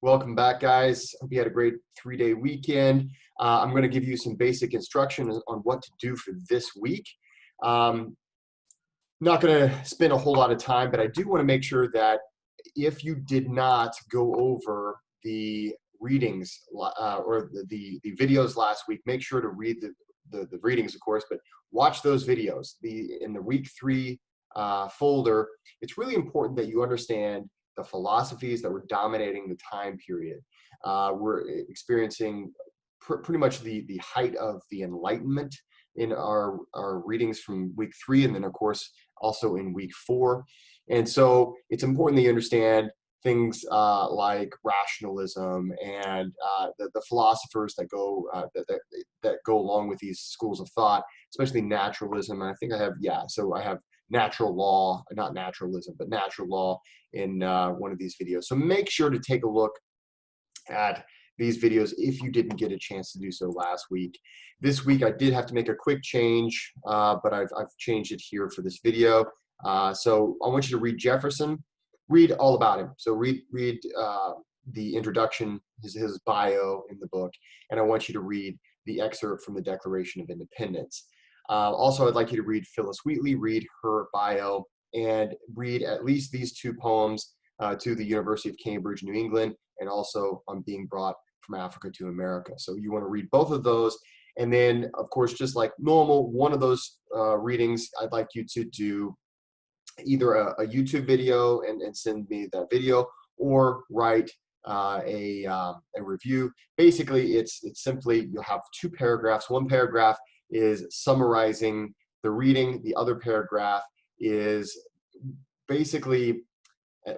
Welcome back, guys. Hope you had a great 3-day weekend. I'm going to give you some basic instruction on what to do for this week. Not going to spend a whole lot of time, but I do want to make sure that if you did not go over the readings or the videos last week, make sure to read the readings, of course, but watch those videos. In the week 3 folder, it's really important that you understand the philosophies that were dominating the time period. We're experiencing pretty much the height of the Enlightenment in our readings from week 3, and then of course also in week 4. And so it's important that you understand things like rationalism and the philosophers that go that go along with these schools of thought, especially naturalism. And I think I have natural law, not naturalism, but natural law in one of these videos. So make sure to take a look at these videos if you didn't get a chance to do so last week. This week I did have to make a quick change, but I've changed it here for this video. So I want you to read Jefferson, read all about him. So read the introduction, his bio in the book, and I want you to read the excerpt from the Declaration of Independence. Also, I'd like you to read Phyllis Wheatley, read her bio, and read at least these 2 poems to the University of Cambridge, New England, and also on being brought from Africa to America. So you want to read both of those. And then, of course, just like normal, one of those readings, I'd like you to do either a YouTube video and send me that video, or write a review. Basically, it's simply, you'll have 2 paragraphs. One paragraph is summarizing the reading. The other paragraph is basically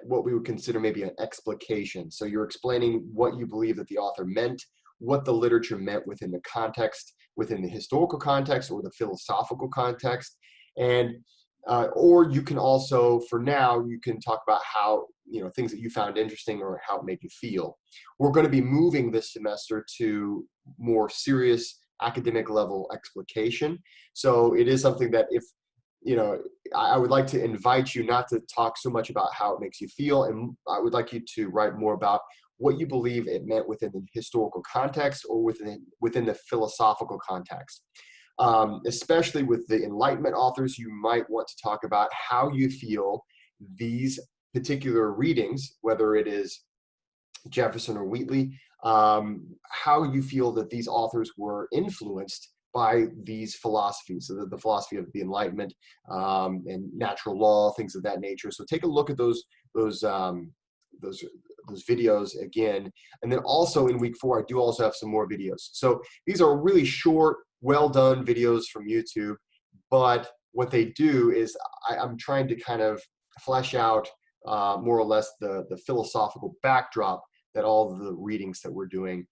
what we would consider maybe an explication. So you're explaining what you believe that the author meant, what the literature meant within the context, within the historical context or the philosophical context. And or you can also, for now, you can talk about how, things that you found interesting or how it made you feel. We're going to be moving this semester to more serious academic level explication. So it is something that I would like to invite you not to talk so much about how it makes you feel, and I would like you to write more about what you believe it meant within the historical context or within the philosophical context. Especially with the Enlightenment authors, you might want to talk about how you feel these particular readings, whether it is Jefferson or Wheatley, how you feel that these authors were influenced by these philosophies, so the philosophy of the Enlightenment and natural law, things of that nature. So take a look at those videos again. And then also in week 4, I do also have some more videos. So these are really short, well done videos from YouTube, but what they do is I'm trying to kind of flesh out more or less the philosophical backdrop that all of the readings that we're doing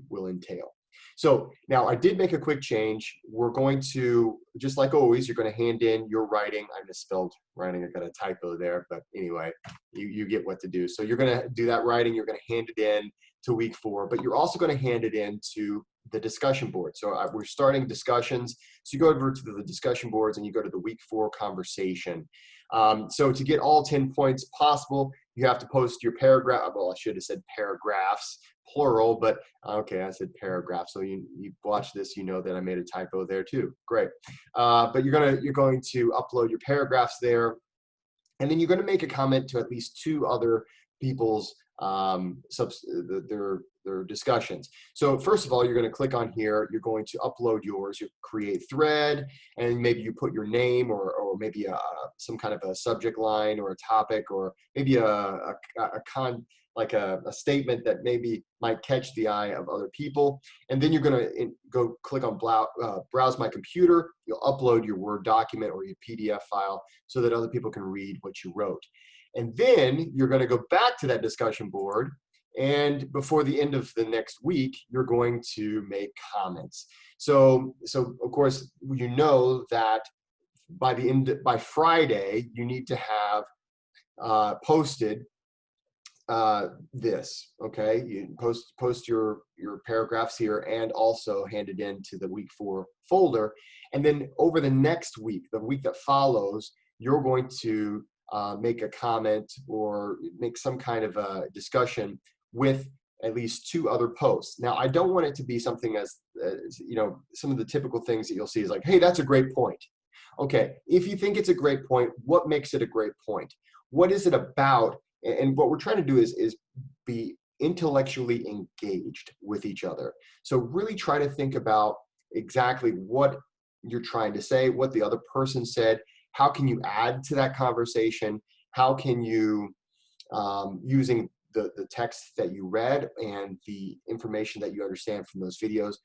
will entail. So now I did make a quick change. We're going to, just like always, you're going to hand in your writing. I misspelled writing. I got a typo there, but anyway, you get what to do. So you're going to do that writing. You're going to hand it in to week 4, but you're also going to hand it in to the discussion board. So we're starting discussions. So you go over to the discussion boards and you go to the week 4 conversation. So to get all 10 points possible, you have to post your paragraph. Well, I should have said paragraphs, plural, but okay, I said paragraph. So you watch this, you know that I made a typo there too. Great. But you're going to upload your paragraphs there, and then you're going to make a comment to at least 2 other people's their discussions. So first of all, you're going to click on here. You're going to upload yours. You create thread, and maybe you put your name or maybe some kind of a subject line or a topic, or maybe a statement that maybe might catch the eye of other people. And then you're going to go click on browse my computer. You'll upload your Word document or your PDF file so that other people can read what you wrote. And then you're going to go back to that discussion board, and before the end of the next week, you're going to make comments. So of course, you know that by Friday, you need to have posted this. Okay, you post your paragraphs here, and also hand it in to the week 4 folder. And then over the next week, the week that follows, you're going to make a comment or make some kind of a discussion with at least 2 other posts. Now, I don't want it to be something as some of the typical things that you'll see is like, hey, that's a great point. Okay, if you think it's a great point, what makes it a great point? What is it about? And what we're trying to do is be intellectually engaged with each other. So really try to think about exactly what you're trying to say, what the other person said. How can you add to that conversation? How can you, using the text that you read and the information that you understand from those videos,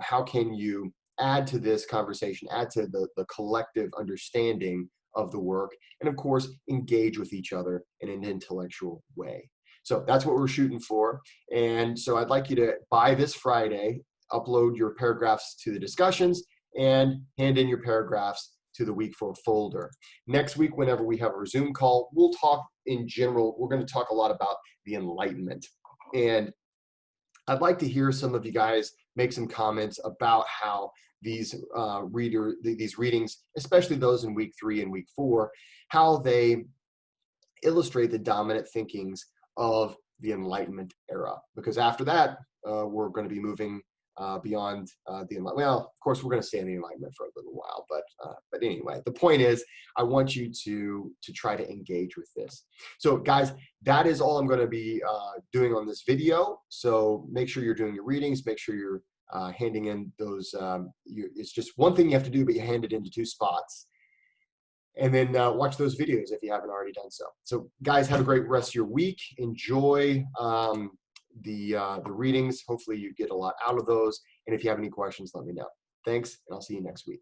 how can you add to this conversation, add to the collective understanding of the work, and of course, engage with each other in an intellectual way. So that's what we're shooting for. And so I'd like you to, by this Friday, upload your paragraphs to the discussions and hand in your paragraphs to the week 4 folder. Next week, whenever we have our Zoom call, we'll talk in general. We're going to talk a lot about the Enlightenment. And I'd like to hear some of you guys make some comments about how these these readings, especially those in week 3 and week 4, how they illustrate the dominant thinkings of the Enlightenment era. Because after that, we're going to be moving beyond the Enlightenment. Well, of course, we're going to stay in the Enlightenment for a little while, but anyway, the point is, I want you to try to engage with this. So, guys, that is all I'm going to be doing on this video. So make sure you're doing your readings. Make sure you're handing in those. It's just one thing you have to do, but you hand it into 2 spots. And then watch those videos if you haven't already done so. So, guys, have a great rest of your week. Enjoy the readings. Hopefully you get a lot out of those. And if you have any questions, let me know. Thanks, and I'll see you next week.